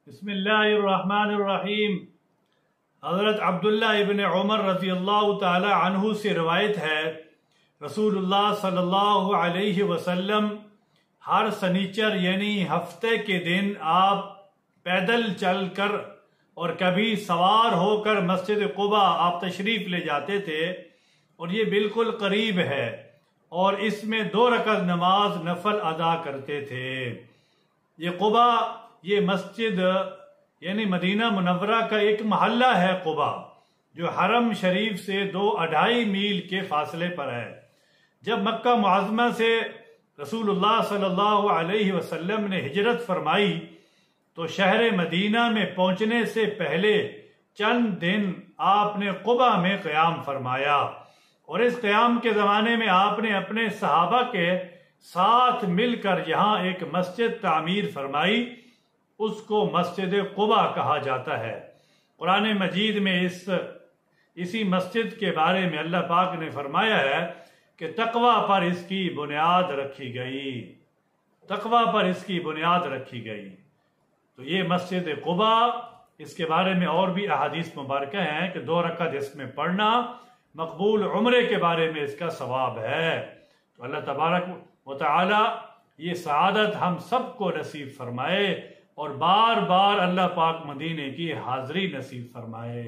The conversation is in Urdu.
بسم اللہ الرحمن الرحیم۔ حضرت عبداللہ ابن عمر رضی اللہ تعالی عنہ سے روایت ہے، رسول اللہ صلی اللہ علیہ وسلم ہر سنیچر یعنی ہفتے کے دن آپ پیدل چل کر اور کبھی سوار ہو کر مسجد قباء آپ تشریف لے جاتے تھے، اور یہ بالکل قریب ہے، اور اس میں 2 رکعت نماز نفل ادا کرتے تھے۔ یہ قباء یہ مسجد یعنی مدینہ منورہ کا ایک محلہ ہے قباء، جو حرم شریف سے 2-2.5 میل کے فاصلے پر ہے۔ جب مکہ معظمہ سے رسول اللہ صلی اللہ علیہ وسلم نے ہجرت فرمائی تو شہر مدینہ میں پہنچنے سے پہلے چند دن آپ نے قباء میں قیام فرمایا، اور اس قیام کے زمانے میں آپ نے اپنے صحابہ کے ساتھ مل کر یہاں ایک مسجد تعمیر فرمائی، اس کو مسجد قباء کہا جاتا ہے۔ قرآن مجید میں اسی مسجد کے بارے میں اللہ پاک نے فرمایا ہے کہ تقوی پر اس کی بنیاد رکھی گئی، تقوی پر اس کی بنیاد رکھی گئی۔ تو یہ مسجد قباء، اس کے بارے میں اور بھی احادیث مبارکہ ہیں کہ 2 رکعت اس میں پڑھنا مقبول عمرے کے بارے میں اس کا ثواب ہے۔ تو اللہ تبارک و تعالی یہ سعادت ہم سب کو نصیب فرمائے، اور بار بار اللہ پاک مدینے کی حاضری نصیب فرمائے۔